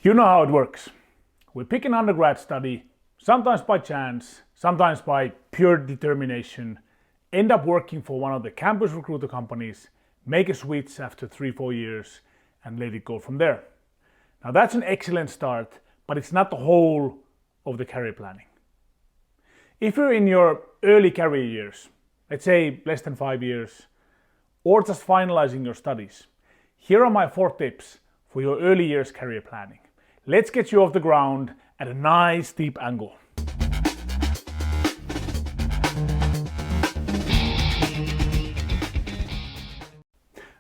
You know how it works. We pick an undergrad study, sometimes by chance, sometimes by pure determination, end up working for one of the campus recruiter companies, make a switch after 3-4 years, and let it go from there. Now that's an excellent start, but it's not the whole of the career planning. If you're in your early career years, let's say less than 5 years, or just finalizing your studies, here are my 4 tips for your early years career planning. Let's get you off the ground at a nice steep angle.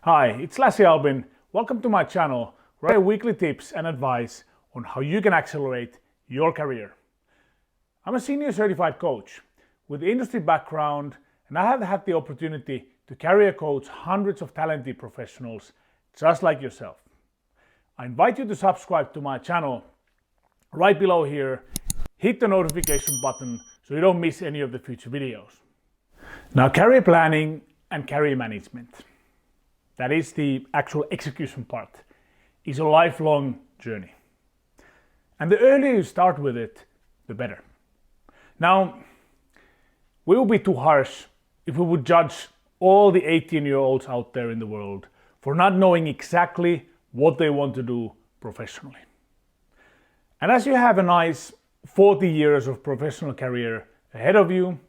Hi, it's Lassi Albin. Welcome to my channel where I share weekly tips and advice on how you can accelerate your career. I'm a senior certified coach with industry background, and I have had the opportunity to career coach hundreds of talented professionals just like yourself. I invite you to subscribe to my channel right below here. Hit the notification button so you don't miss any of the future videos. Now, career planning and career management, that is the actual execution part, is a lifelong journey. And the earlier you start with it, the better. Now, we would be too harsh if we would judge all the 18-year-olds out there in the world for not knowing exactly what they want to do professionally. And as you have a nice 40 years of professional career ahead of you,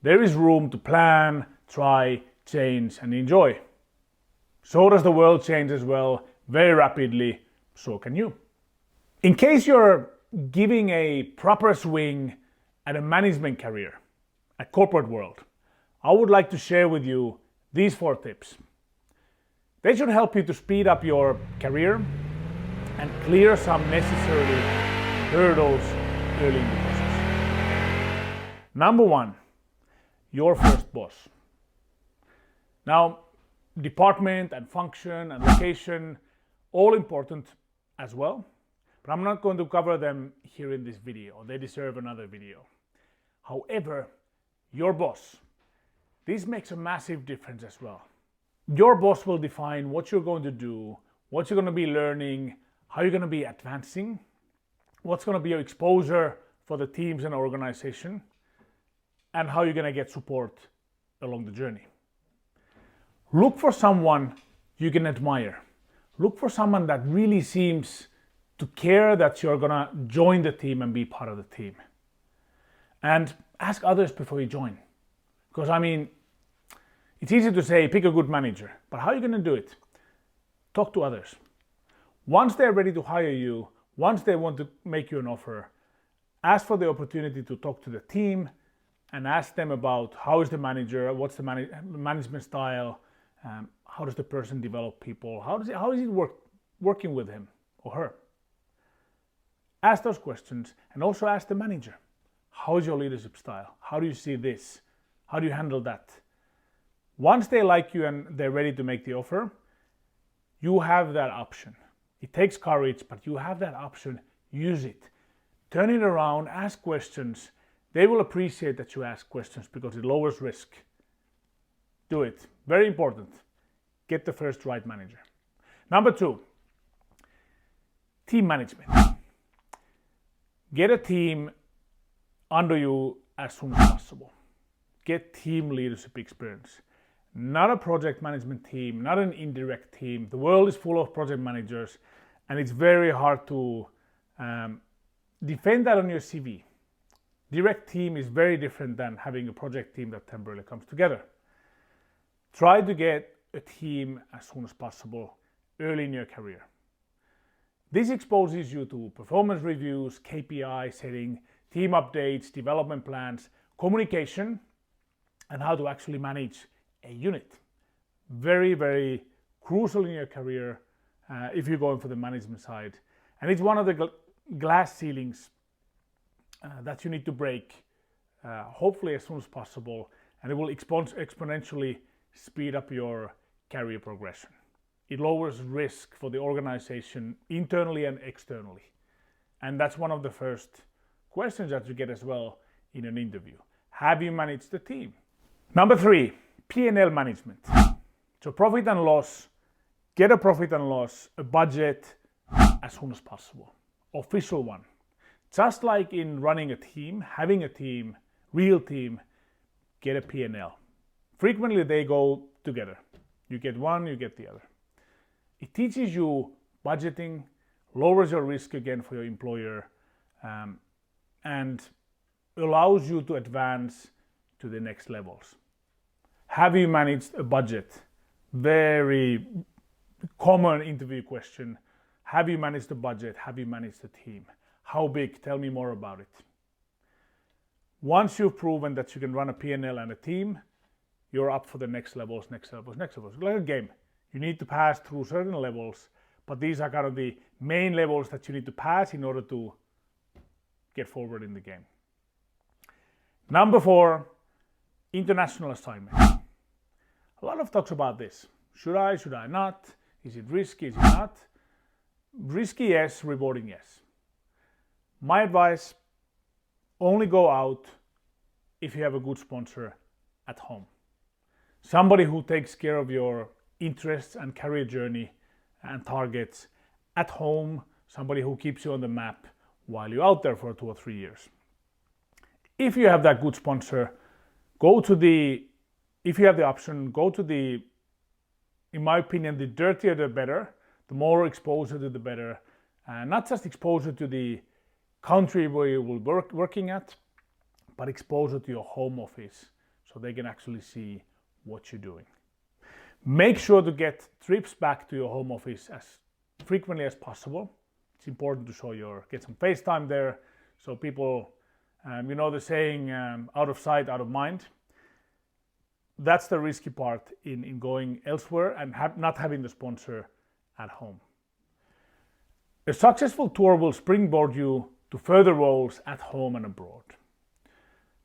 there is room to plan, try, change, and enjoy. So does the world change as well, very rapidly, so can you. In case you're giving a proper swing at a management career, a corporate world, I would like to share with you these 4 tips. They should help you to speed up your career and clear some necessary hurdles early in the process. Number 1, your first boss. Now, department and function and location, all important as well, but I'm not going to cover them here in this video. They deserve another video. However, your boss, this makes a massive difference as well. Your boss will define what you're going to do, what you're going to be learning, how you're going to be advancing, what's going to be your exposure for the teams and organization, and how you're going to get support along the journey. Look for someone you can admire. Look for someone that really seems to care that you're going to join the team and be part of the team. And ask others before you join. Because it's easy to say pick a good manager, but how are you going to do it? Talk to others. Once they're ready to hire you, once they want to make you an offer, ask for the opportunity to talk to the team and ask them about how is the manager, what's the management style, how does the person develop people, how is it working with him or her. Ask those questions and also ask the manager, how is your leadership style? How do you see this? How do you handle that? Once they like you and they're ready to make the offer, you have that option. It takes courage, but you have that option. Use it. Turn it around, ask questions. They will appreciate that you ask questions because it lowers risk. Do it. Very important. Get the first right manager. Number 2, team management. Get a team under you as soon as possible. Get team leadership experience. Not a project management team, not an indirect team. The world is full of project managers, and it's very hard to defend that on your CV. Direct team is very different than having a project team that temporarily comes together. Try to get a team as soon as possible early in your career. This exposes you to performance reviews, KPI setting, team updates, development plans, communication, and how to actually manage a unit. Very, very crucial in your career if you're going for the management side. And it's one of the glass ceilings that you need to break, hopefully as soon as possible, and it will exponentially speed up your career progression. It lowers risk for the organization internally and externally. And that's one of the first questions that you get as well in an interview. Have you managed the team? Number 3, P&L management. So profit and loss, get a profit and loss, a budget as soon as possible. official one. Just like in running a team, having a team, real team, get a P&L. Frequently they go together. You get one, you get the other. It teaches you budgeting, lowers your risk again for your employer, and allows you to advance to the next levels. Have you managed a budget? Very common interview question. Have you managed the budget? Have you managed the team? How big? Tell me more about it. Once you've proven that you can run a P&L and a team, you're up for the next levels. Like a game. You need to pass through certain levels, but these are kind of the main levels that you need to pass in order to get forward in the game. Number 4, international assignment. A lot of talks about this. Should I not? Is it risky, is it not? Risky, yes. Rewarding, yes. My advice, only go out if you have a good sponsor at home. Somebody who takes care of your interests and career journey and targets at home, somebody who keeps you on the map while you're out there for 2 or 3 years. If you have that good sponsor, if you have the option, go to in my opinion, the dirtier the better, the more exposure to the better. And not just exposure to the country where you will working at, but exposure to your home office so they can actually see what you're doing. Make sure to get trips back to your home office as frequently as possible. It's important to get some FaceTime there so people, the saying, out of sight, out of mind. That's the risky part in going elsewhere and not having the sponsor at home. A successful tour will springboard you to further roles at home and abroad.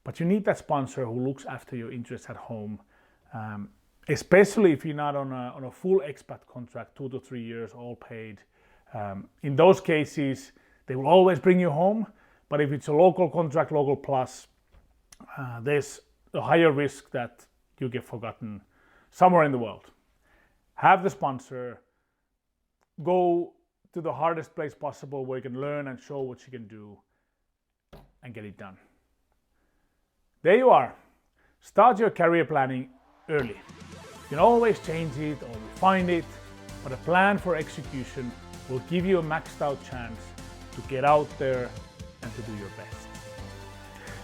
But you need that sponsor who looks after your interests at home, especially if you're not on a full expat contract, 2 to 3 years, all paid. In those cases, they will always bring you home. But if it's a local contract, local plus, there's a higher risk that you get forgotten somewhere in the world. Have the sponsor, go to the hardest place possible where you can learn and show what you can do and get it done. There you are. Start your career planning early. You can always change it or refine it, but a plan for execution will give you a maxed out chance to get out there and to do your best.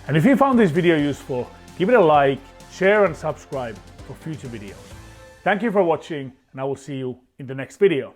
And if you found this video useful, give it a like, share and subscribe for future videos. Thank you for watching, and I will see you in the next video.